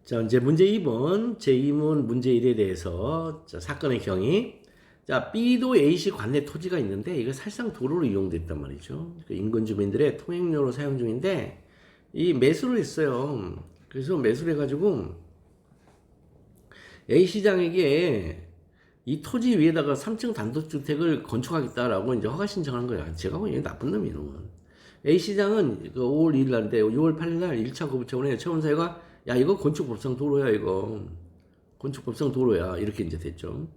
자, 이제 문제 2번, 제2문 문제 1에 대해서 자, 사건의 경위. 자, B도 A시 관내 토지가 있는데 이거 사실상 도로로 이용됐단 말이죠. 그 인근 주민들의 통행료로 사용 중인데 이 매수를 했어요. 그래서 매수를 해가지고 A 시장에게 이 토지 위에다가 3층 단독주택을 건축하겠다라고 이제 허가 신청한 거야. 제가 보기엔 나쁜 놈이 이놈은. A 시장은 그 5월 2일 날인데 6월 8일 날 1차 거부처분에 최원사회가 야 이거 건축법상 도로야 이거 건축법상 도로야 이렇게 이제 됐죠.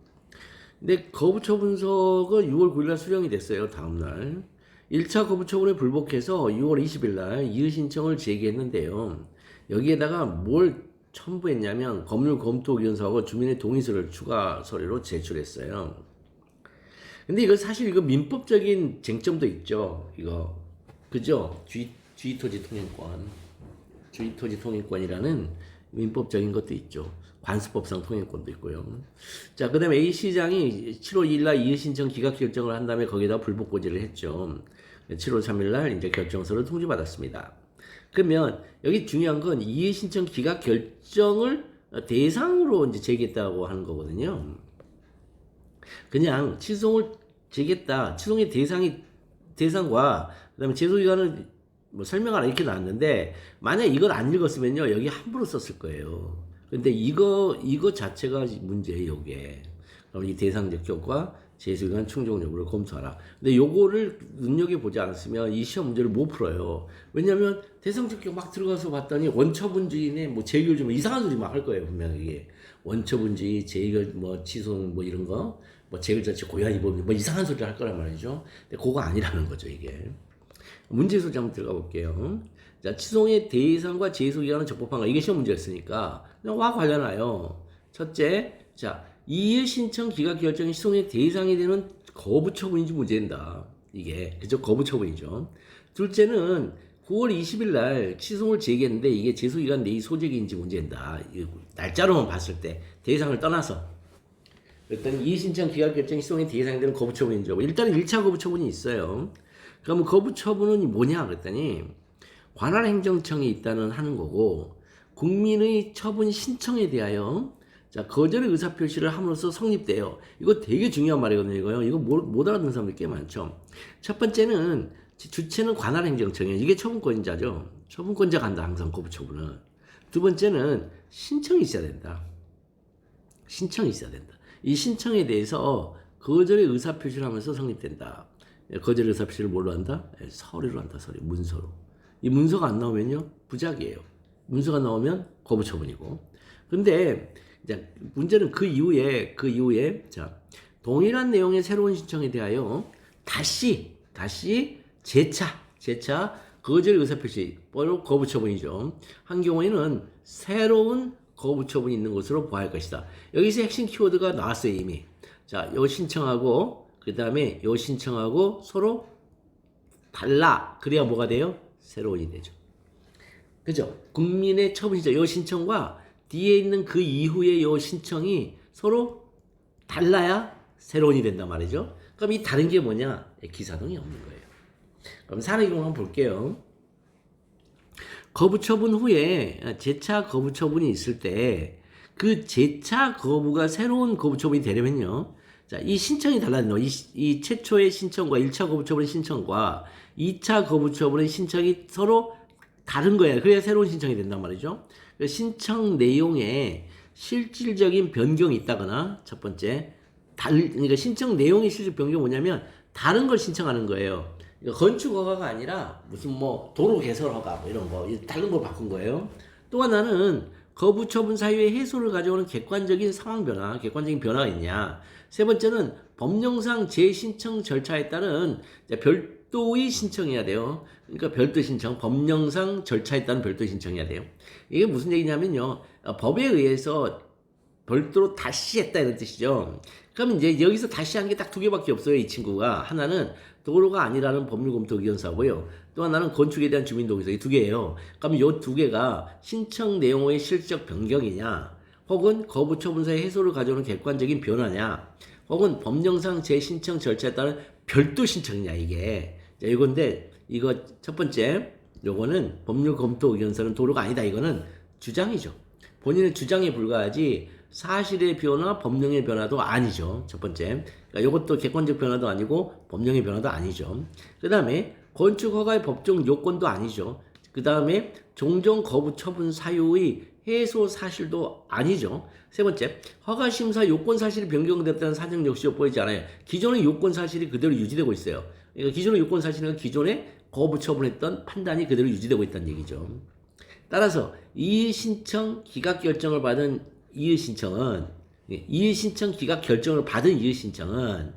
근데 거부처분서가 6월 9일 날 수령이 됐어요. 다음날 1차 거부처분에 불복해서 6월 20일 날 이의 신청을 제기했는데요. 여기에다가 뭘 첨부했냐면 법률검토위원서하고 주민의 동의서를 추가 서류로 제출했어요. 근데 이거 사실 이거 민법적인 쟁점도 있죠. 이거 그죠? 주의토지 통행권, 주의토지 통행권이라는 민법적인 것도 있죠. 관습법상 통행권도 있고요. 자, 그 다음에 A 시장이 7월 2일 날 이의 신청 기각 결정을 한 다음에 거기다 불복 고지를 했죠. 7월 3일 날 이제 결정서를 통지받았습니다. 그러면 여기 중요한 건 이의 신청 기각 결정을 대상으로 이제 제기했다고 하는 거거든요. 그냥 취소를 제기했다. 취소의 대상과 그다음에 제소기간을 뭐 설명하라 이렇게 나왔는데 만약 이걸 안 읽었으면요 여기 함부로 썼을 거예요. 근데 이거 자체가 문제예요. 요게 그럼 이 대상적 효과 제소기간 충족 여부를 검토하라. 근데 요거를 눈여겨보지 않았으면 이 시험 문제를 못 풀어요. 왜냐면 대상적 효과 막 들어가서 봤더니 원처분주의네 뭐 재결 좀 이상한 소리 막 할 거예요. 분명히 이게 원처분주의 재결 뭐 취소 뭐 이런 거 뭐 재결 자체 고야이 법률 뭐 이상한 소리를 할 거란 말이죠. 근데 그거 아니라는 거죠 이게. 문제 소지 한번 들어가 볼게요. 자, 취소의 대상과 제소기간은 적법한가? 이게 시험 문제였으니까 그냥 와 관련하여. 첫째, 자, 이의 신청 기각 결정이 취소의 대상이 되는 거부 처분인지 문제된다. 이게 그죠? 거부 처분이죠. 둘째는 9월 20일 날 취소를 제기했는데 이게 제소기간 내의 소재기인지 문제된다. 날짜로만 봤을 때 대상을 떠나서. 그랬더니 이의 신청 기각 결정이 취소의 대상이 되는 거부 처분인지. 일단은 1차 거부 처분이 있어요. 그러면 거부 처분은 뭐냐 그랬더니 관할 행정청에 있다는 하는 거고 국민의 처분 신청에 대하여 자 거절의 의사 표시를 함으로써 성립돼요. 이거 되게 중요한 말이거든요. 이거요. 이거 못 알아듣는 사람들 꽤 많죠. 첫 번째는 주체는 관할 행정청이에요. 이게 처분권자죠. 처분권자가 한다 항상 거부 처분은. 두 번째는 신청이 있어야 된다. 신청이 있어야 된다. 이 신청에 대해서 거절의 의사 표시를 하면서 성립된다. 거절 의사 표시를 뭘로 한다? 서류로 한다. 서류, 문서로. 이 문서가 안 나오면요 부작이에요. 문서가 나오면 거부 처분이고. 근데 이제 문제는 그 이후에 자 동일한 내용의 새로운 신청에 대하여 다시 재차 거절 의사 표시 바로 거부 처분이죠. 한 경우에는 새로운 거부 처분이 있는 것으로 보아야 할 것이다. 여기서 핵심 키워드가 나왔어요 이미. 자, 요 신청하고 그 다음에 요 신청하고 서로 달라. 그래야 뭐가 돼요? 새로운이 되죠. 그죠? 국민의 처분 신청, 요 신청과 뒤에 있는 그 이후의 요 신청이 서로 달라야 새로운이 된단 말이죠. 그럼 이 다른 게 뭐냐? 기사동이 없는 거예요. 그럼 사례 경우 한번 볼게요. 거부 처분 후에 재차 거부 처분이 있을 때 그 재차 거부가 새로운 거부 처분이 되려면요. 자, 이 신청이 달라진다. 이 최초의 신청과 1차 거부 처분의 신청과 2차 거부 처분의 신청이 서로 다른 거예요. 그래야 새로운 신청이 된단 말이죠. 신청 내용에 실질적인 변경이 있다거나 첫 번째, 그러니까 신청 내용의 실질 변경이 뭐냐면 다른 걸 신청하는 거예요. 그러니까 건축 허가가 아니라 무슨 뭐 도로 개설 허가 뭐 이런 거 다른 걸 바꾼 거예요. 또 하나는 거부 처분 사유의 해소를 가져오는 객관적인 상황 변화, 객관적인 변화가 있냐. 세 번째는 법령상 재신청 절차에 따른 별도의 신청해야 돼요. 그러니까 별도 신청, 법령상 절차에 따른 별도 신청해야 돼요. 이게 무슨 얘기냐면요. 법에 의해서 별도로 다시 했다 이런 뜻이죠. 그럼 이제 여기서 다시 한 게 딱 두 개밖에 없어요. 이 친구가. 하나는 도로가 아니라는 법률검토위원서고요. 또 하나는 건축에 대한 주민동의서. 이 두 개예요. 그럼 이 두 개가 신청 내용의 실질적 변경이냐 혹은 거부처분서의 해소를 가져오는 객관적인 변화냐 혹은 법령상 재신청 절차에 따른 별도 신청이냐 이게. 자, 이건데 이거 첫 번째 요거는 법률검토위원서는 도로가 아니다. 이거는 주장이죠. 본인의 주장에 불과하지 사실의 변화, 법령의 변화도 아니죠. 첫 번째. 그러니까 이것도 객관적 변화도 아니고 법령의 변화도 아니죠. 그 다음에 건축 허가의 법정 요건도 아니죠. 그 다음에 종전 거부 처분 사유의 해소 사실도 아니죠. 세 번째, 허가 심사 요건 사실이 변경됐다는 사정 역시 엿보이지 않아요. 기존의 요건 사실이 그대로 유지되고 있어요. 그러니까 기존의 요건 사실은 기존에 거부 처분했던 판단이 그대로 유지되고 있다는 얘기죠. 따라서 이의 신청 기각 결정을 받은 이의 신청은 기각 결정을 받은 이의 신청은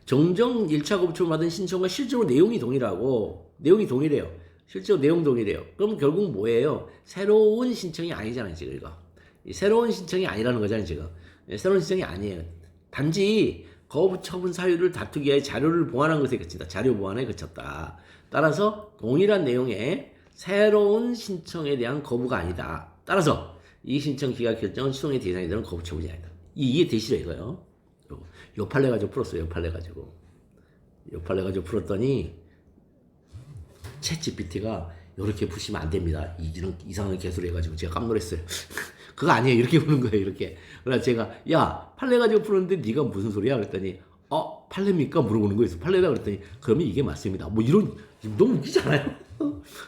정정 1차 거부 처분 받은 신청과 실제로 내용이 동일하고 내용이 동일해요. 실제로 내용 동일해요. 그럼 결국 뭐예요? 새로운 신청이 아니잖아요, 지금 이거. 새로운 신청이 아니라는 거잖아요, 지금. 새로운 신청이 아니에요. 단지 거부 처분 사유를 다투기 위해 자료를 보완한 것에 그친다. 자료 보완에 그쳤다. 따라서 동일한 내용의 새로운 신청에 대한 거부가 아니다. 따라서 이 신청 기각 결정은 시송의 대상이 되는 거부 처분이 아니다. 이해되시죠, 이거요? 요 판례 가지고 풀었어요, 요 판례 가지고. 요 판례 가지고 풀었더니 챗 GPT가 이렇게 푸시면 안 됩니다. 이런 이상한 개소리 해가지고 제가 깜놀했어요. 그거 아니에요. 이렇게 푸는 거예요. 이렇게. 그래서 제가 야 판례 가지고 푸는데 네가 무슨 소리야? 그랬더니 판례입니까? 물어보는 거였어. 판례다 그랬더니 그러면 이게 맞습니다. 뭐 이런 너무 웃기잖아요.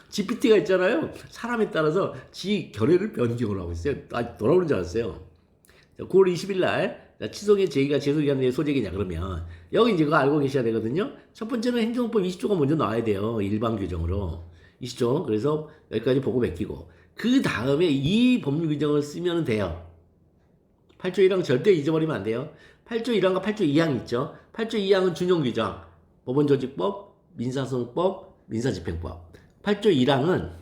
GPT가 있잖아요. 사람에 따라서 지 결의를 변경을 하고 있어요. 돌아오는 줄 알았어요. 9월 20일 날 치송의 제의가 제소기간 내에 소재기냐 그러면 여기 이제 그거 알고 계셔야 되거든요. 첫 번째는 행정법 20조가 먼저 나와야 돼요. 일반 규정으로 20조. 그래서 여기까지 보고 맡기고 그 다음에 이 법률 규정을 쓰면 돼요. 8조 1항 절대 잊어버리면 안 돼요. 8조 1항과 8조 2항 있죠. 8조 2항은 준용 규정, 법원조직법, 민사소송법, 민사집행법. 8조 1항은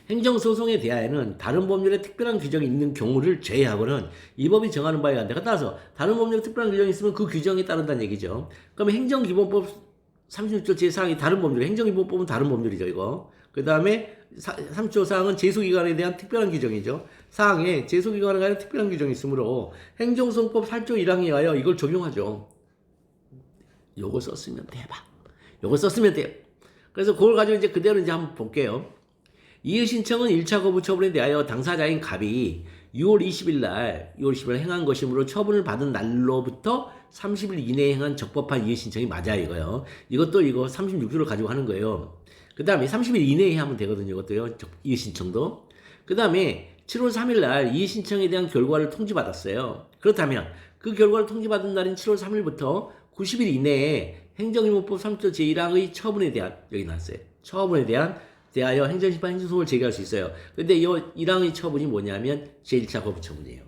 행정소송에 대하여는 다른 법률에 특별한 규정이 있는 경우를 제외하고는 이 법이 정하는 바에 한다. 따라서 다른 법률에 특별한 규정이 있으면 그 규정에 따른다는 얘기죠. 그러면 행정기본법 36조 제4항이 다른 법률, 행정기본법은 다른 법률이죠, 이거. 그 다음에 3조 사항은 제소기관에 대한 특별한 규정이죠. 사항에 제소기관에 관한 특별한 규정이 있으므로 행정소송법 8조 1항에 의하여 이걸 적용하죠. 요거 썼으면 대박. 요거 썼으면 돼요. 그래서 그걸 가지고 이제 그대로 이제 한번 볼게요. 이의 신청은 1차 거부 처분에 대하여 당사자인 갑이 6월 20일 날 행한 것이므로 처분을 받은 날로부터 30일 이내에 행한 적법한 이의 신청이 맞아요, 이거요. 이것도 이거 36조를 가지고 하는 거예요. 그 다음에 30일 이내에 하면 되거든요, 이것도요. 이의 신청도. 그 다음에 7월 3일 날 이의 신청에 대한 결과를 통지받았어요. 그렇다면 그 결과를 통지받은 날인 7월 3일부터 90일 이내에 행정기본법 3조 제1항의 처분에 대한 여기 나왔어요. 처분에 대하여 행정심판 행정소송을 제기할 수 있어요. 근데 이 1항의 처분이 뭐냐면 제1차 거부 처분이에요.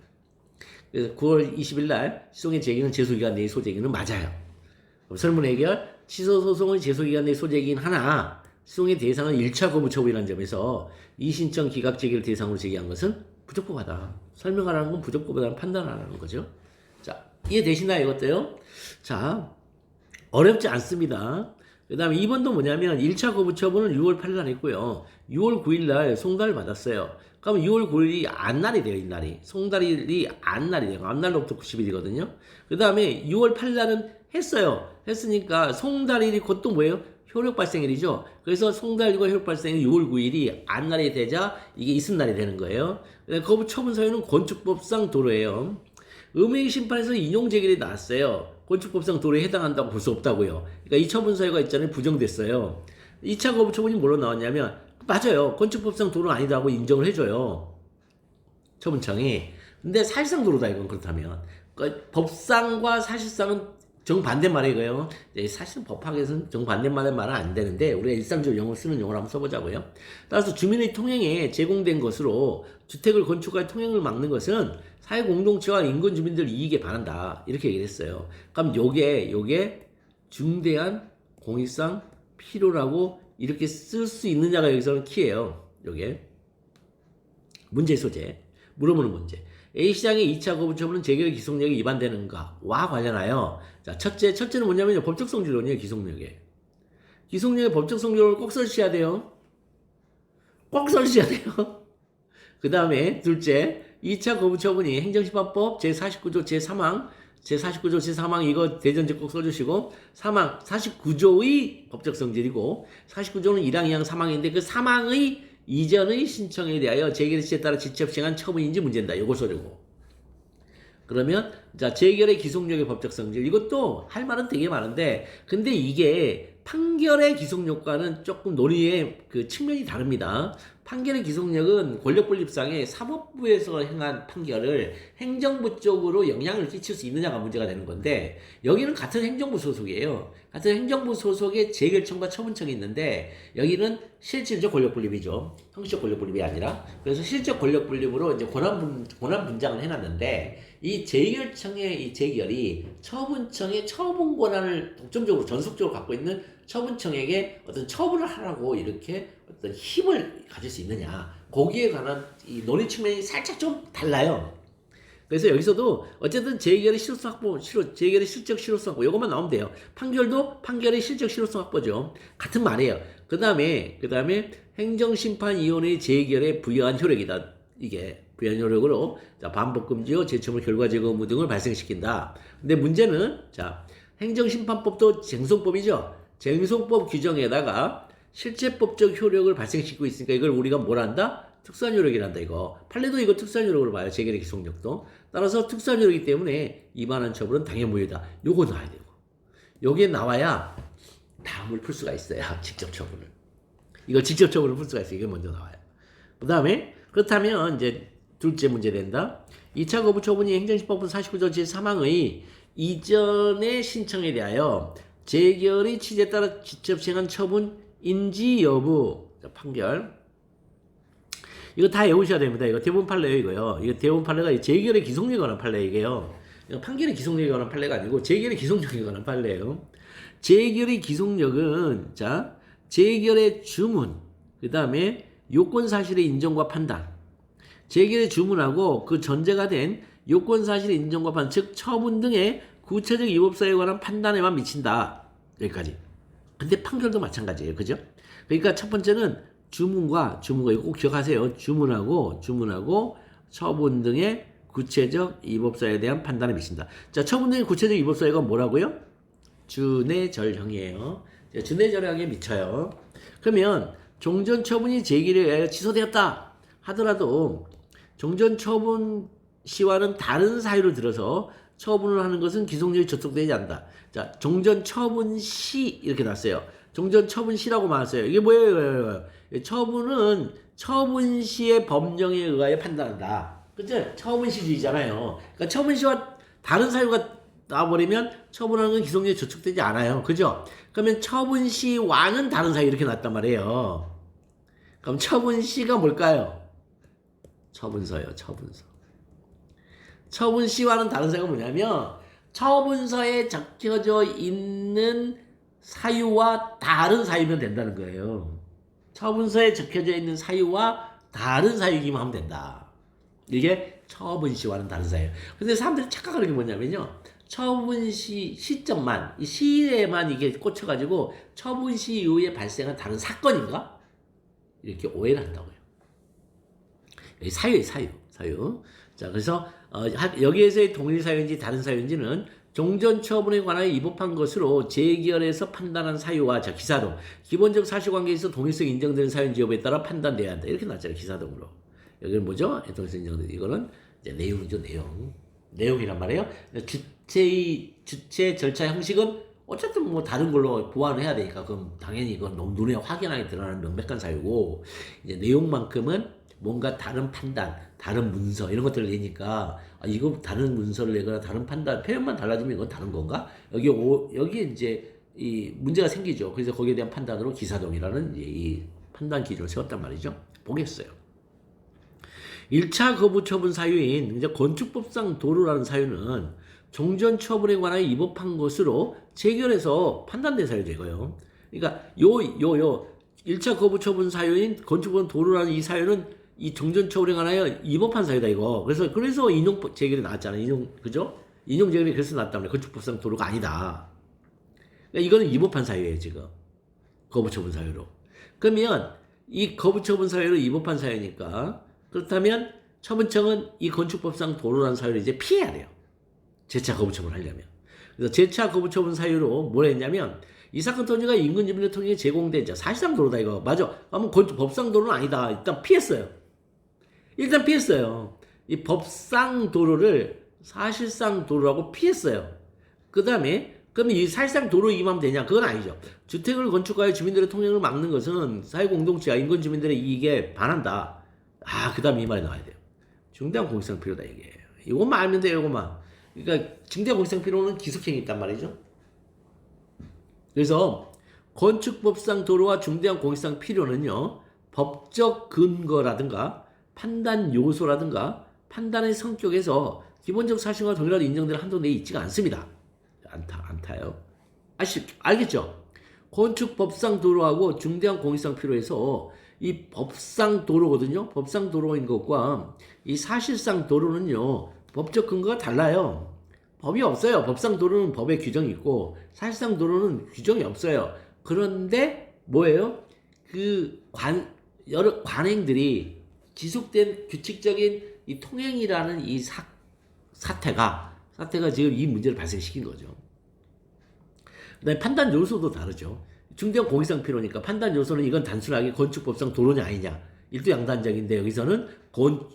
그래서 9월 20일 날 시송의 제기는 제소기간 내의 소제기는 맞아요. 그럼 설문 해결 취소소송의 제소기간 내의 소제기긴 하나 시송의 대상은 1차 거부 처분이라는 점에서 이 신청 기각 제기를 대상으로 제기한 것은 부적법하다. 설명하라는 건 부적법하다는 판단하라는 거죠. 자, 이해되시나요, 이것도요? 자, 어렵지 않습니다. 그 다음에 2번도 뭐냐면 1차 거부 처분은 6월 8일 날 했고요. 6월 9일 날 송달을 받았어요. 그러면 6월 9일이 안날이 돼요, 이날이. 송달이 안날이 돼요. 안날로부터 90일이거든요. 그 다음에 6월 8일 날은 했어요. 했으니까 송달일이 곧 또 뭐예요? 효력 발생일이죠. 그래서 송달일과 효력 발생일 6월 9일이 안날이 되자 이게 이튿날이 되는 거예요. 거부 처분 사유는 건축법상 도로예요. 음행 심판에서 인용 제기를 나왔어요. 건축법상 도로에 해당한다고 볼 수 없다고요. 그러니까 이 처분 사유가 있잖아요. 부정됐어요. 2차 거부 처분이 뭐로 나왔냐면 맞아요. 건축법상 도로는 아니다고 인정을 해줘요. 처분청이. 근데 사실상 도로다 이건 그렇다면. 그러니까 법상과 사실상은 정반대말이에요. 사실 법학에서는 정반대말의 말은 안 되는데 우리가 일상적으로 영어 쓰는 용어를 한번 써보자고요. 따라서 주민의 통행에 제공된 것으로 주택을 건축할 통행을 막는 것은 사회공동체와 인근 주민들 이익에 반한다. 이렇게 얘기를 했어요. 그럼 요게 중대한 공익상 필요라고 이렇게 쓸 수 있느냐가 여기서는 키예요. 요게 문제 소재. 물어보는 문제. A시장의 2차 거부 처분은 재결의 기속력이 위반되는가와 관련하여 자 첫째는 뭐냐면 법적 성질론이에요. 기속력에. 기속력의 법적 성질론을 꼭 설치해야 돼요. 꼭 설치해야 돼요. 그 다음에 둘째 2차 거부 처분이 행정심판법 제49조 제3항 이거 대전제 꼭 써주시고 49조의 법적 성질이고 49조는 1항, 2항, 3항인데 그 3항의 이전의 신청에 대하여 재결의 취지에 따라 지체 시행한 처분인지 문제다. 요거 소리고. 그러면 자 재결의 기속력의 법적 성질 이것도 할 말은 되게 많은데 근데 이게 판결의 기속력과는 조금 논의의 그 측면이 다릅니다. 판결의 기속력은 권력분립상의 사법부에서 행한 판결을 행정부 쪽으로 영향을 끼칠 수 있느냐가 문제가 되는 건데 여기는 같은 행정부 소속이에요. 같은 행정부 소속의 재결청과 처분청이 있는데 여기는 실질적 권력분립이죠. 형식적 권력분립이 아니라 그래서 실적 권력분립으로 이제 권한 분장을 해놨는데 이 재결청의 이 재결이 처분청의 처분 권한을 독점적으로 전속적으로 갖고 있는 처분청에게 어떤 처분을 하라고 이렇게 어떤 힘을 가질 수 있느냐 거기에 관한 이 논의 측면이 살짝 좀 달라요. 그래서 여기서도 어쨌든 재결의 실효성 확보, 재결의 실적 실효성 확보 이것만 나오면 돼요. 판결도 판결의 실적 실효성 확보죠. 같은 말이에요. 그 다음에 행정심판위원회의 재결에 부여한 효력이다. 이게 부여한 효력으로 자, 반복 금지요, 재청물 결과 제거 의무 등을 발생시킨다. 근데 문제는 자 행정심판법도 쟁송법이죠. 쟁송법 규정에다가 실제법적 효력을 발생시키고 있으니까 이걸 우리가 뭘 한다? 특수한 효력이란다 이거. 판례도 이거 특수한 효력으로 봐요. 재결의 기속력도. 따라서 특수한 효력이기 때문에 위반한 처벌은 당해무효다. 요거 나와야 되고. 요게 나와야 다음을 풀 수가 있어요. 직접 처분을. 이걸 직접 처분을 풀 수가 있어요. 이게 먼저 나와요. 그 다음에 그렇다면 이제 둘째 문제 된다. 2차 거부 처분이 행정심판법 49조 제3항의 이전의 신청에 대하여 재결의 취지에 따라 직접 시행한 처분인지 여부. 자, 판결. 이거 다 외우셔야 됩니다. 이거 대법원 판례예요, 이거요. 이거 대법원 판례가 재결의 기속력에 관한 판례 이게요. 이거 판결의 기속력에 관한 판례가 아니고 재결의 기속력에 관한 판례예요. 재결의 기속력은 자, 재결의 주문, 그다음에 요건 사실의 인정과 판단. 재결의 주문하고 그 전제가 된 요건 사실의 인정과 판단, 즉 처분 등의 구체적 위법사에 관한 판단에만 미친다. 여기까지. 근데 판결도 마찬가지예요. 그죠? 그러니까 첫 번째는 주문과 이거 꼭 기억하세요. 주문하고 처분 등의 구체적 위법사에 대한 판단에 미친다. 자, 처분 등의 구체적 위법사유가 뭐라고요? 준해절형이에요. 준해절형에 미쳐요. 그러면 종전처분이 제기를 위하여 취소되었다 하더라도 종전처분 시와는 다른 사유를 들어서 처분을 하는 것은 기속력이 저촉되지 않는다. 자, 종전처분 시 이렇게 났어요. 종전처분 시라고 말했어요. 이게 뭐예요? 처분은 처분 시의 법령에 의하여 판단한다. 그죠? 처분 시주의잖아요. 그러니까 처분 시와 다른 사유가 나와버리면 처분하는 건 기속력이 저촉되지 않아요. 그죠? 그러면 처분 시와는 다른 사유 이렇게 났단 말이에요. 그럼 처분 시가 뭘까요? 처분서요. 처분 시와는 다른 사유가 뭐냐면 처분서에 적혀져 있는 사유와 다른 사유면 된다는 거예요. 처분서에 적혀져 있는 사유와 다른 사유이기만 하면 된다. 이게 처분시와는 다른 사유. 근데 사람들이 착각하는 게 뭐냐면요. 처분시 시점만, 이 시에만 이게 꽂혀가지고 처분시 이후에 발생한 다른 사건인가? 이렇게 오해를 한다고요. 여기 사유예요, 사유. 자, 그래서 여기에서의 동일 사유인지 다른 사유인지는 종전 처분에 관하여 위법한 것으로 재결에서 판단한 사유와 자 기사동 기본적 사실관계에서 동일성이 인정되는 사유인지 여부에 따라 판단돼야 한다. 이렇게 나왔잖아요. 기사동으로. 여기는 뭐죠? 동일성 인정되는 이거는 이제 내용이죠. 내용이란 말이에요. 주체 절차 형식은 어쨌든 뭐 다른 걸로 보완을 해야 되니까 그럼 당연히 이건 너무 눈에 확연하게 드러나는 명백한 사유고 이제 내용만큼은 뭔가 다른 판단, 다른 문서 이런 것들을 내니까 이거 다른 문서를 내거나 다른 판단 표현만 달라지면 이건 다른 건가? 여기에 이제 이 문제가 생기죠. 그래서 거기에 대한 판단으로 기사동이라는 이 판단 기준을 세웠단 말이죠. 보겠어요. 1차 거부 처분 사유인 이제 건축법상 도루라는 사유는 종전 처분에 관하여 위법한 것으로 재결해서 판단된 사유죠, 이거요. 그러니까 요 1차 거부 처분 사유인 건축법 도루라는 이 사유는 이 종전 처분에 관하여 위법한 사유다 이거. 그래서 인용 재결이 나왔잖아요. 그죠? 인용 재결이 그래서 나왔단 말이에요. 건축법상 도루가 아니다. 그러니까 이거는 위법한 사유예요, 지금. 거부 처분 사유로. 그러면 이 거부 처분 사유로 위법한 사유니까 그렇다면 처분청은 이 건축법상 도루라는 사유를 이제 피해야 돼요. 재차 거부 처분을 하려면. 그래서 재차 거부 처분 사유로 뭘 했냐면 이 사건 토지가 인근 주민을 통해 제공된 자 사실상 도로다 이거 맞아. 아무 법상 도로는 아니다. 일단 피했어요. 이 법상 도로를 사실상 도로라고 피했어요. 그 다음에 그럼 이 사실상 도로 임하면 되냐? 그건 아니죠. 주택을 건축하여 주민들의 통행을 막는 것은 사회공동체와 인근 주민들의 이익에 반한다. 그 다음에 이 말이 나와야 돼요. 중대한 공익성 필요다 이게. 이것만 알면 돼요. 이것만. 그러니까 중대한 공익성 필요는 기속행위 있단 말이죠. 그래서 건축법상 도로와 중대한 공익성 필요는요. 법적 근거라든가 판단 요소라든가 판단의 성격에서 기본적 사실과 동일하게 인정되는 한도 내에 있지가 않습니다. 않다요. 알겠죠? 건축법상 도로하고 중대한 공익성 필요에서 이 법상 도로거든요. 법상 도로인 것과 이 사실상 도로는요. 법적 근거가 달라요. 법이 없어요. 법상 도로는 법에 규정이 있고 사실상 도로는 규정이 없어요. 그런데 뭐예요? 여러 관행들이 지속된 규칙적인 이 통행이라는 이 사태가 지금 이 문제를 발생시킨 거죠. 그다음에 판단 요소도 다르죠. 중대한 공익성 필요니까 판단 요소는 이건 단순하게 건축법상 도로냐 아니냐 일두양단적인데 여기서는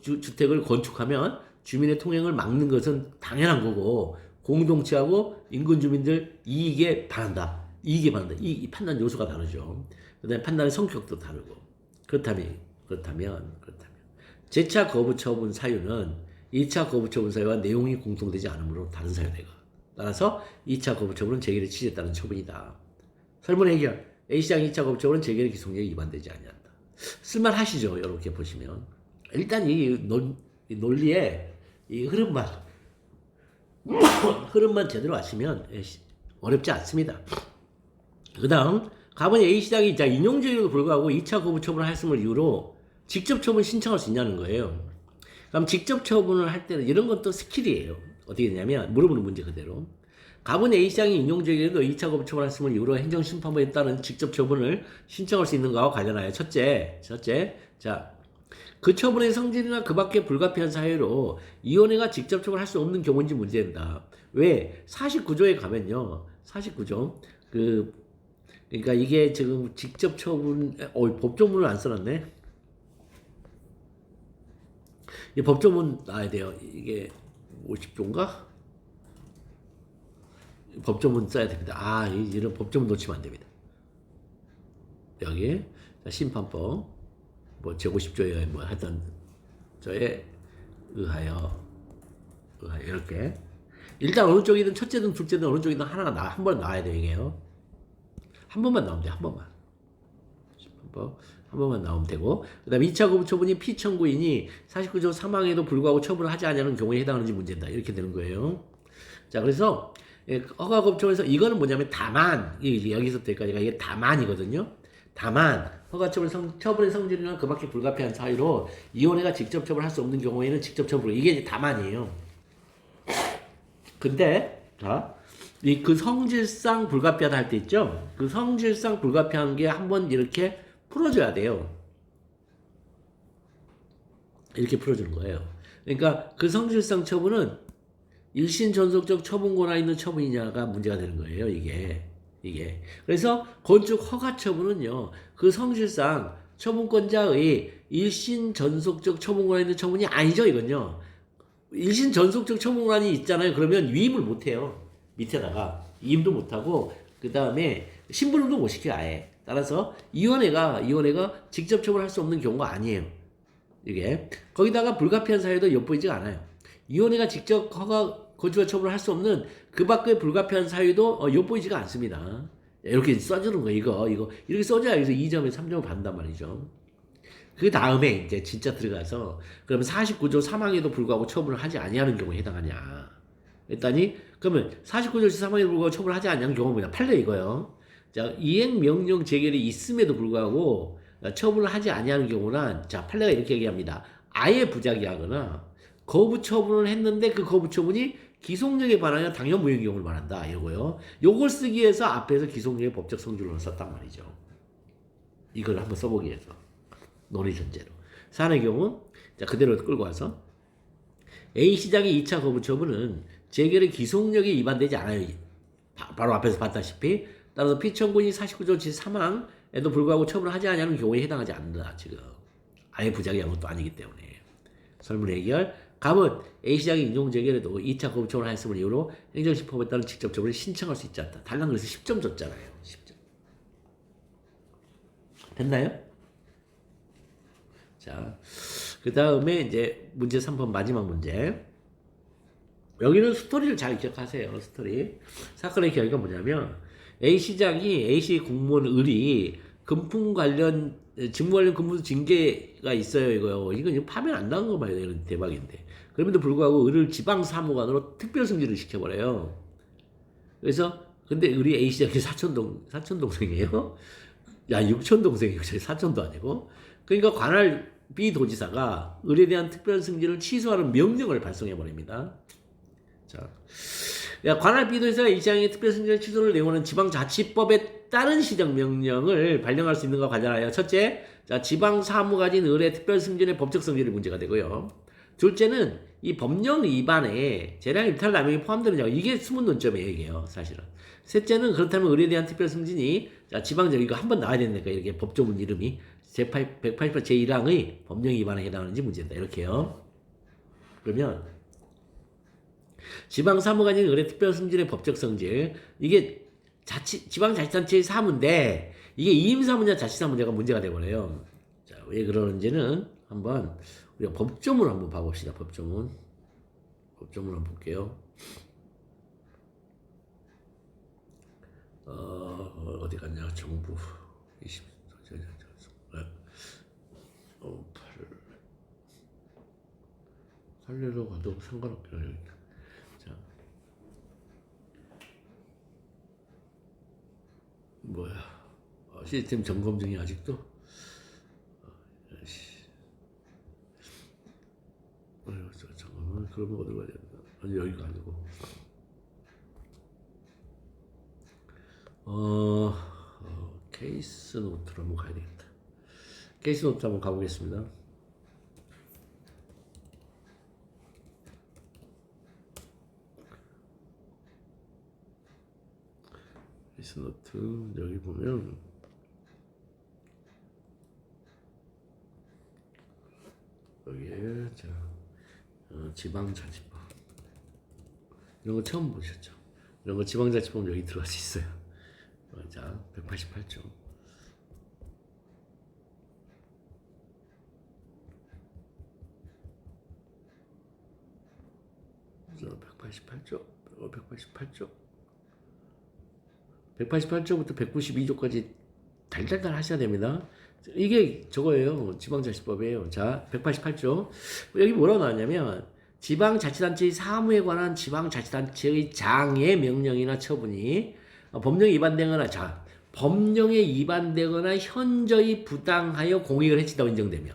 주택을 건축하면 주민의 통행을 막는 것은 당연한 거고 공동체하고 인근 주민들 이익에 반한다. 이 판단 요소가 다르죠. 그다음에 판단의 성격도 다르고 그렇다면 재차 거부 처분 사유는 1차 거부 처분 사유와 내용이 공통되지 않으므로 다른 사유가 따라서 2차 거부 처분은 재결의 취지에 따른 처분이다. 설문 해결 A시장 2차 거부 처분은 재결의 기속력에 위반되지 아니한다. 쓸만하시죠? 이렇게 보시면 일단 이 논리의 이 흐름만 제대로 아시면 어렵지 않습니다. 그 다음 가번 A시장이 인용제기에도 불구하고 2차 거부 처분을 했음을 이유로 직접 처분 신청할 수 있냐는 거예요. 그럼 직접 처분을 할 때는 이런 것도 스킬이에요. 어떻게 되냐면 물어보는 문제 그대로 가번 A시장이 인용제기에도 2차 거부 처분을 했음을 이유로 행정심판부에 따른 직접 처분을 신청할 수 있는 것과 관련하여 첫째 그 처분의 성질이나 그 밖에 불가피한 사유로 위원회가 직접 처분할 수 없는 경우인지 문제된다. 왜? 49조에 가면요. 49조 그러니까 이게 지금 직접 처분 법조문을 안 써놨네. 이 법조문 나와야 돼요. 이게 50조인가? 법조문 써야 됩니다. 이런 법조문 놓치면 안 됩니다. 여기 심판법 제50조에 하여튼 저에 의하여 이렇게 일단 어느 쪽이든 첫째든 둘째든 어느 쪽이든 하나가 한 번 나와야 돼요. 이게요. 한 번만 나오면 돼. 한 번만 나오면 되고 그 다음에 2차 거부 처분이 피청구인이 49조 사망에도 불구하고 처분을 하지 않냐는 경우에 해당하는지 문제다. 이렇게 되는 거예요. 자, 그래서 허가 거부 처분에서 이거는 뭐냐면 다만 여기서부터 여기까지가 이게 다만이거든요. 다만 허가 처분의 성질이나 그 밖에 불가피한 사유로 위원회가 직접 처분할 수 없는 경우에는 직접 처분 이게 이제 다만이에요. 근데 그 성질상 불가피하다 할 때 있죠. 그 성질상 불가피한 게 한번 이렇게 풀어줘야 돼요. 이렇게 풀어주는 거예요. 그러니까 그 성질상 처분은 일신 전속적 처분 권한이 있는 처분이냐가 문제가 되는 거예요. 이게. 그래서 건축 허가 처분은요. 그 성질상 처분권자의 일신 전속적 처분 권한이 있는 처분이 아니죠. 이건요. 일신 전속적 처분 권한이 있잖아요. 그러면 위임을 못 해요. 밑에다가 위임도 못 하고 그 다음에 심부름도 못 시켜요. 아예. 따라서 위원회가 직접 처분할 수 없는 경우가 아니에요. 이게 거기다가 불가피한 사유도 엿보이지 않아요. 위원회가 직접 건축과 처분을 할 수 없는 그 밖의 불가피한 사유도 엿보이지가 않습니다. 이렇게 써주는 거 이거 이렇게 써줘야 여기서 2점에 3점을 받는단 말이죠. 그 다음에 이제 진짜 들어가서 그러면 49조 사망에도 불구하고 처분을 하지 아니하는 경우에 해당하냐 했더니 그러면 49조 사망에도 불구하고 처분을 하지 아니하는 경우는 뭐냐 판례 이거요. 자, 이행명령 재결이 있음에도 불구하고 처분을 하지 아니하는 경우는 자 판례가 이렇게 얘기합니다. 아예 부작위하거나 거부 처분을 했는데 그 거부 처분이 기속력에 반하여 당연 무효인 경우를 말한다. 이거요. 요걸 쓰기 위해서 앞에서 기속력의 법적 성질론을 썼단 말이죠. 이걸 한번 써보기 위해서 논의 전제로. 사안의 경우 자 그대로 끌고 와서 A시장의 2차 거부 처분은 재결의 기속력이 위반되지 않아요. 바로 앞에서 봤다시피 따라서 피청구인이 49조 제3항에도 불구하고 처분을 하지 않냐는 경우에 해당하지 않는다. 지금 아예 부작용한 것도 아니기 때문에. 설문 해결. 갑은 A시장이 인종재결에도 2차 거부청을 하였음을 이유로 행정심법에 따른 직접적으로 신청할 수 있지 않다. 달랑 그래서 10점 줬잖아요. 10점. 됐나요? 자, 그 다음에 이제 문제 3번 마지막 문제. 여기는 스토리를 잘 기억하세요. 스토리. 사건의 결과가 뭐냐면 A시장이 A시 공무원 을이 금품 관련 직무 관련 근무 징계가 있어요. 이거 파면 안 나온 거 봐요. 이건 대박인데. 그럼에도 불구하고 을을 지방사무관으로 특별 승진을 시켜버려요. 그래서 근데 을이 A시장이 사촌동생이에요. 야, 육촌동생이고 사촌도 아니고. 그러니까 관할 B 도지사가 을에 대한 특별 승진을 취소하는 명령을 발송해버립니다. 자, 관할 B 도지사가 A시장의 특별 승진을 취소를 내용하는 지방자치법에 따른 시정명령을 발령할 수 있는 것과 관련하여 첫째, 자, 지방사무관인 을의 특별 승진의 법적 성질이 문제가 되고요. 둘째는 이 법령 위반에 재량 이탈 남용이 포함되느냐, 이게 숨은 논점이에요, 이게요, 사실은. 셋째는 그렇다면 을에 대한 특별 승진이 자, 지방적 이거 한번 나와야 되니까 이렇게 법조문 이름이 제188 제1항의 법령 위반에 해당하는지 문제다, 이렇게요. 그러면 지방사무관인 을의 특별 승진의 법적 성질, 이게 지방자치단체의 사무인데 이게 이임사무냐 자치사무냐가 문제가 되버려요. 자, 왜 그러는지는 한번 우리가 법조문 한번 봐봅시다. 법조문 한번 볼게요. 어디 갔냐? 정부 20 살려러 가도 상관없겠네요. 자, 뭐야? 시스템 점검 중이 아직도? 잠깐만, 그러면 어디로 가야 되나? 아니, 여기가 아니고. 케이스 노트로 한번 가야 되겠다. 케이스 노트 한번 가보겠습니다. 케이스 노트, 여기 보면, 여기에, 자, 지방자치법. 이런 거 처음 보셨죠? 이런 거 지방자치법 여기 들어갈 수 있어요. 자, 188조. 자, 188조. 188조부터 192조까지 달달달 하셔야 됩니다. 이게 저거예요. 지방자치법이에요. 자, 188조. 여기 뭐라고 나왔냐면, 지방자치단체의 사무에 관한 지방자치단체의 장의 명령이나 처분이 법령에 위반되거나, 자, 법령에 위반되거나 현저히 부당하여 공익을 해치다고 인정되며.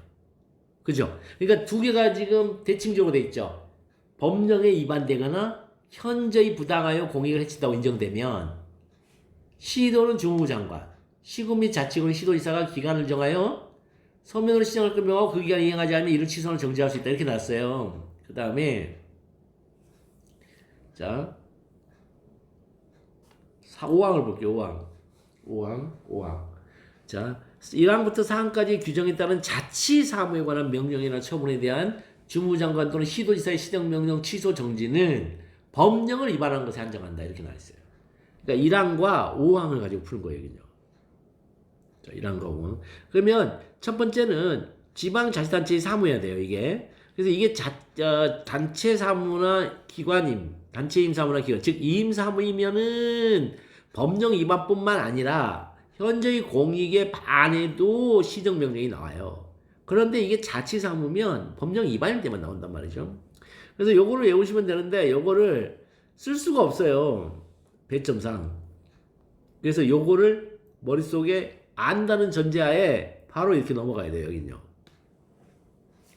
그죠? 그러니까 두 개가 지금 대칭적으로 돼 있죠. 법령에 위반되거나 현저히 부당하여 공익을 해치다고 인정되면 시도는 주무부 장관, 시군 및 자치군 시도지사가 기간을 정하여 서면으로 시정을 끝명하고 그 기간을 이행하지 않으면 이를 취소나 정지할 수 있다. 이렇게 나왔어요. 그 다음에 자 5항을 볼게요. 5항. 자, 1항부터 4항까지 규정에 따른 자치사무에 관한 명령이나 처분에 대한 주무부 장관 또는 시도지사의 시정명령 취소 정지는 법령을 위반한 것에 한정한다. 이렇게 나와있어요. 그러니까 1항과 5항을 가지고 푸는 거예요. 여기는요. 자, 1항과 5항. 그러면 첫 번째는 지방자치단체의 사무여야 돼요. 이게. 그래서 이게 단체 사무나 기관임, 단체 임사무나 기관, 즉 임사무이면은 법령 위반뿐만 아니라 현저히 공익에 반해도 시정명령이 나와요. 그런데 이게 자치사무면 법령 위반일 때만 나온단 말이죠. 그래서 요거를 외우시면 되는데 요거를 쓸 수가 없어요. 배점상. 그래서 요거를 머릿속에 안다는 전제하에 바로 이렇게 넘어가야 돼요. 여긴요.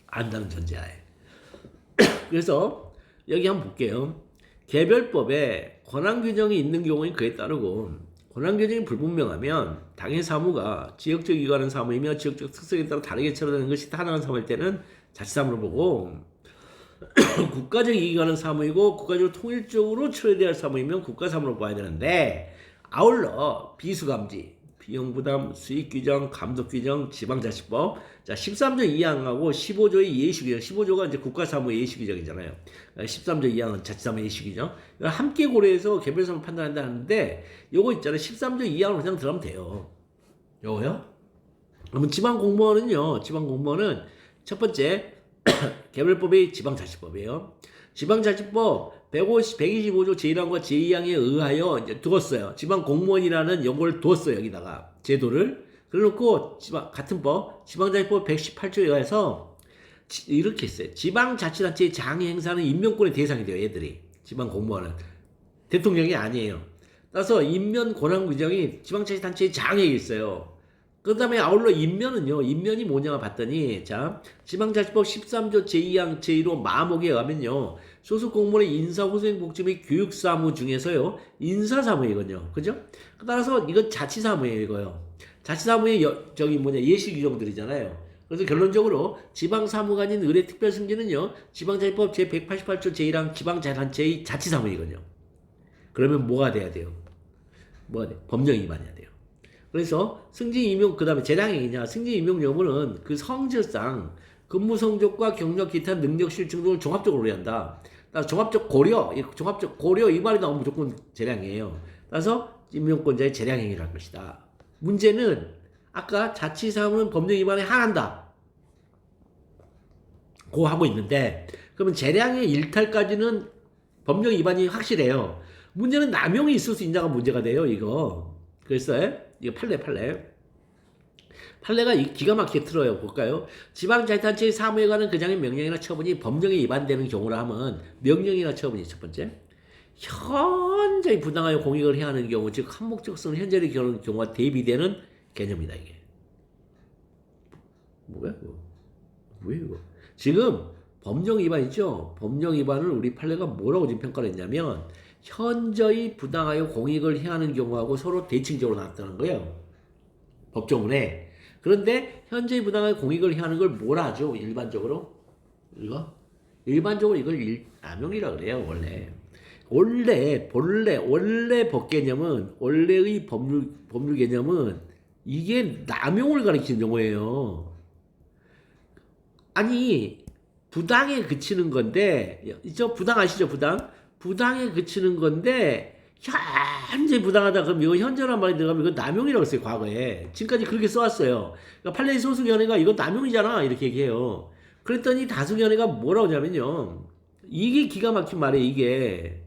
안다는 전제하에. 그래서 여기 한번 볼게요. 개별법에 권한 규정이 있는 경우엔 그에 따르고 권한 규정이 불분명하면 당의 사무가 지역적 이관한 사무이며 지역적 특성에 따라 다르게 처리되는 것이 타당한 사무일 때는 자치사무로 보고 국가적 이익이 가는 사무이고 국가적으로 통일적으로 처리돼야 할 사무이면 국가사무로 봐야 되는데 아울러 비수감지, 비용부담, 수익규정, 감독규정, 지방자치법. 자, 13조 2항하고 15조의 예시규정. 15조가 이제 국가사무 예시규정이잖아요. 13조 2항은 자치사무 예시규정. 이걸 함께 고려해서 개별사무 판단한다 하는데, 요거 있잖아요. 13조 2항으로 그냥 들어가면 돼요. 요거요? 그러면 지방공무원은요, 지방공무원은 첫 번째, 개별법이 지방자치법이에요. 지방자치법 125조 제1항과 제2항에 의하여 이제 두었어요. 지방공무원이라는 용어를 두었어요. 여기다가 제도를. 그래놓고 같은 법 지방자치법 118조에 의해서 이렇게 했어요. 지방자치단체의 장애 행사는 임명권의 대상이 돼요. 얘들이. 지방공무원은. 대통령이 아니에요. 따라서 임면 권한 규정이 지방자치단체의 장애에 있어요. 그 다음에 아울러 임면은요, 임면이 뭐냐 봤더니, 자, 지방자치법 13조 제2항 제1호 마목에 의하면요, 소속 공무원의 인사후생복지 및 교육사무 중에서요, 인사사무이거든요. 그죠? 따라서 이건 자치사무예요, 이거요. 자치사무의 예시 규정들이잖아요. 그래서 결론적으로 지방사무관인 의뢰 특별승진은요, 지방자치법 제188조 제1항 지방자치단체의 자치사무이거든요. 그러면 뭐가 돼야 돼요? 뭐가 돼? 법령 위반해야 돼요. 그래서 승진 임용 그다음에 재량행위냐 승진 임용 여부는 그 성질상 근무 성적과 경력 기타 능력 실증 등을 종합적으로 고려한다. 따라서 종합적 고려 이 말이 나오면 무조건 재량이에요. 따라서 임용권자의 재량행위를 할 것이다. 문제는 아까 자치사무는 법령 위반에 한한다. 고 하고 있는데 그러면 재량의 일탈까지는 법령 위반이 확실해요. 문제는 남용이 있을 수 있냐가 문제가 돼요. 이거. 그래서 이거 판례가 기가 막히게 틀어요. 볼까요? 지방자치단체의 사무에 관한 그 장의 명령이나 처분이 법령에 위반되는 경우라 하면 명령이나 처분이 첫 번째. 현저히 부당하여 공익을 해야 하는 경우, 즉 한목적성 현저히 겨루는 경우와 대비되는 개념이다 이게. 뭐야 이거? 뭐야 이거? 지금 법령 위반 있죠? 법령 위반을 우리 판례가 뭐라고 지금 평가를 했냐면 현저히 부당하여 공익을 해하는 경우하고 서로 대칭적으로 나왔다는 거예요. 법조문에. 그런데 현저히 부당하여 공익을 해하는 걸 뭐라 하죠? 일반적으로? 일반적으로 이걸 남용이라 그래요. 원래 법 개념은 원래의 법률 개념은 이게 남용을 가리키는 용어예요. 아니 부당에 그치는 건데 부당 아시죠? 부당에 그치는 건데 현재 부당하다 그럼 이거 현재란 말이 들어가면 이거 남용이라고 했어요. 과거에 지금까지 그렇게 써왔어요. 그러니까 판례 소수견해가 이거 남용이잖아 이렇게 얘기해요. 그랬더니 다수견해가 뭐라고 하냐면요 이게 기가 막힌 말이에요. 이게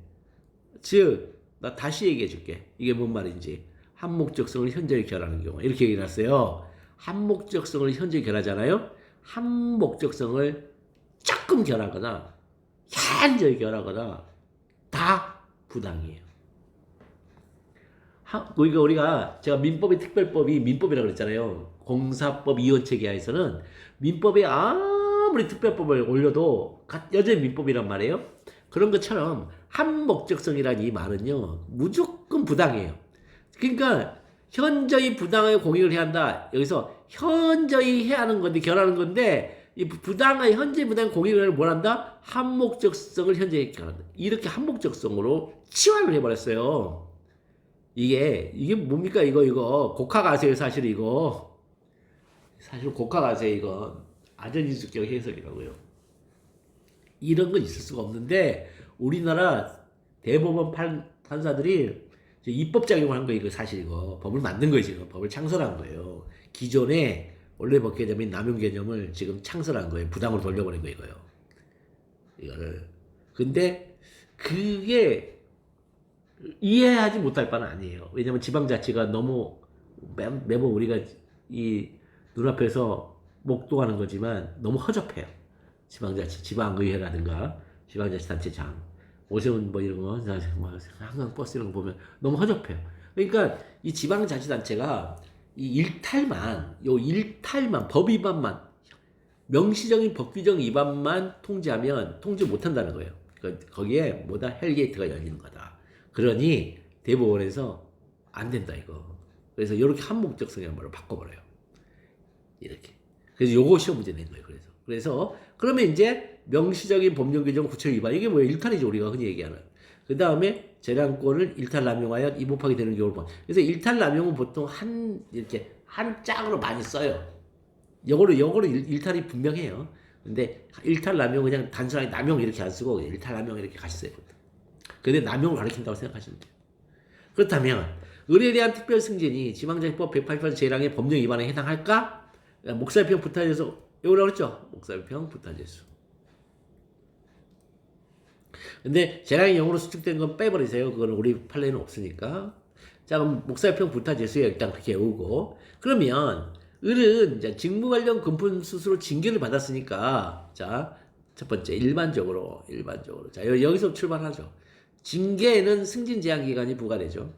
즉 나 다시 얘기해 줄게. 이게 뭔 말인지. 한목적성을 현저히 결하는 경우 이렇게 얘기해놨어요. 한목적성을 현저히 결하잖아요. 한목적성을 조금 결하거나 현저히 결하거나 다 부당이에요. 그러니까 우리가 제가 민법의 특별법이 민법이라고 그랬잖아요. 공사법 이원체계하에서는 민법에 아무리 특별법을 올려도 여전히 민법이란 말이에요. 그런 것처럼 한목적성이라는 이 말은요 무조건 부당해요. 그러니까 현저히 부당하게 공익을 해야 한다. 여기서 현저히 해야 하는 건데 결하는 건데 이 부당한 현재 부당한 공익을 뭘 한다? 한목적성을 현재 결한다. 이렇게 한목적성으로 치환을 해버렸어요. 이게 뭡니까 이거 곡학아세요 사실 이거 사실 곡학아세 이거 아전인수격 해석이라고요. 이런 건 있을 수가 없는데 우리나라 대법원 판사들이 입법 작용을 한 거예요. 이거 사실 이거 법을 만든 거예요. 지금 법을 창설한 거예요. 기존에 원래 법 개념인 남용 개념을 지금 창설한 거예요. 부당으로 돌려버린 거예요. 이거를. 근데 그게 이해하지 못할 바는 아니에요. 왜냐면 지방자치가 너무 매번 우리가 이 눈앞에서 목도하는 거지만 너무 허접해요. 지방자치, 지방의회라든가 지방자치단체장, 오세훈 뭐 이런 거, 한강버스 이런 거 보면 너무 허접해요. 그러니까 이 지방자치단체가 이 일탈만 법 위반만 명시적인 법 규정 위반만 통지하면 통지 못한다는 거예요. 거기에 뭐다 헬게이트가 열리는 거다. 그러니 대법원에서 안 된다 이거. 그래서 이렇게 한목적성이란 말로 바꿔버려요. 이렇게. 그래서 요거 시험 문제 낸 거예요. 그래서 그러면 이제 명시적인 법령 규정 구체 위반 이게 뭐예요? 일탈이죠 우리가 흔히 얘기하는. 그 다음에 재량권을 일탈남용하여 이법하게 되는 경우를 봐. 그래서 일탈남용은 보통 이렇게 한 짝으로 많이 써요. 역으로 일탈이 분명해요. 근데 일탈남용 그냥 단순하게 남용 이렇게 안 쓰고 일탈남용 이렇게 같이 써요. 근데 남용을 가리킨다고 생각하시면 돼요. 그렇다면 의뢰에 대한 특별승진이 지방자치법 188 제1항의 법령 위반에 해당할까? 목살평 부타제수 이거라고 그랬죠? 목살평 부타제수. 근데 재량의 영으로 수축된 건 빼버리세요. 그거는 우리 판례는 없으니까. 자, 그럼 목살평 부타제수에 일단 그렇게 외우고. 그러면 을은 이제 직무 관련 금품 수수로 징계를 받았으니까 자, 첫 번째 일반적으로 자, 여기서 출발하죠. 징계에는 승진 제한 기간이 부과되죠.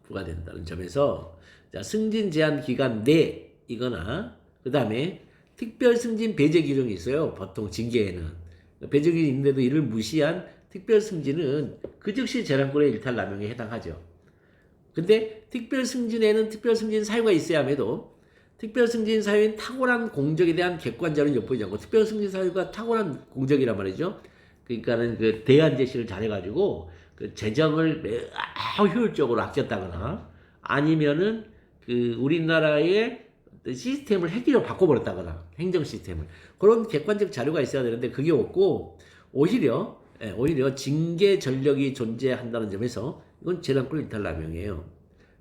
부과된다는 점에서 자, 승진 제한 기간 내이거나 그다음에 특별 승진 배제 규정이 있어요. 보통 징계에는 배제 규정이 있는데도 이를 무시한 특별 승진은 그 즉시 재량권의 일탈 남용에 해당하죠. 근데 특별 승진에는 특별 승진 사유가 있어야 함에도 특별 승진 사유인 탁월한 공적에 대한 객관자료는 엿보이지 않고 특별 승진 사유가 탁월한 공적이란 말이죠. 그러니까는 그 대안 제시를 잘해가지고 그 재정을 매우 효율적으로 아꼈다거나 아니면은 그 우리나라의 시스템을 획기적으로 바꿔버렸다거나 행정 시스템을 그런 객관적 자료가 있어야 되는데 그게 없고 오히려 징계 전력이 존재한다는 점에서 이건 재량권 일탈남용이에요.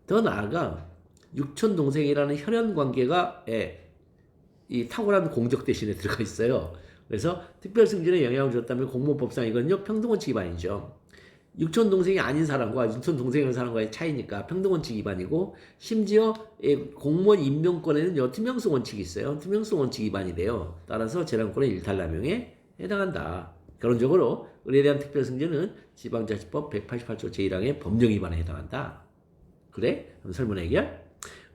더 나아가 육촌 동생이라는 혈연 관계가 이 탁월한 공적 대신에 들어가 있어요. 그래서 특별 승진에 영향을 줬다면 공무원법상 이건요 평등원칙 위반이죠. 육촌 동생이 아닌 사람과 육촌 동생이라는 사람과의 차이니까 평등원칙 위반이고 심지어 공무원 임명권에는요 투명성 원칙이 있어요. 투명성 원칙 위반이 돼요. 따라서 재량권의 일탈남용에 해당한다. 결론적으로 을에 대한 특별 승진은 지방자치법 188조 제1항의 법령 위반에 해당한다. 그래? 그럼 설문 해결.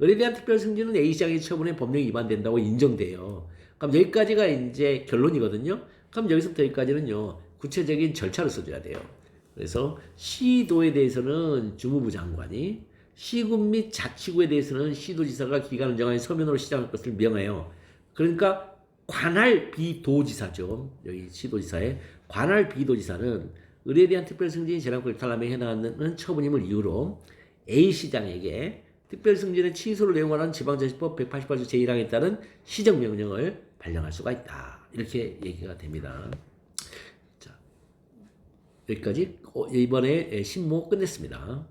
을에 대한 특별 승진은 A시장의 처분에 법령 위반된다고 인정돼요. 그럼 여기까지가 이제 결론이거든요. 그럼 여기서부터 여기까지는요 구체적인 절차를 써줘야 돼요. 그래서 시도에 대해서는 주무부 장관이, 시군 및 자치구에 대해서는 시도지사가 기간을 정하여 서면으로 시정할 것을 명해요. 그러니까 관할 비도지사죠. 여기 시도지사의 관할 비도지사는 을에 대한 특별 승진이 재량권 일탈남용에 해당하는 처분임을 이유로 A시장에게 특별 승진의 취소를 내용하는 지방자치법 188조 제1항에 따른 시정명령을 발령할 수가 있다. 이렇게 얘기가 됩니다. 자, 여기까지 이번에 신모 끝냈습니다.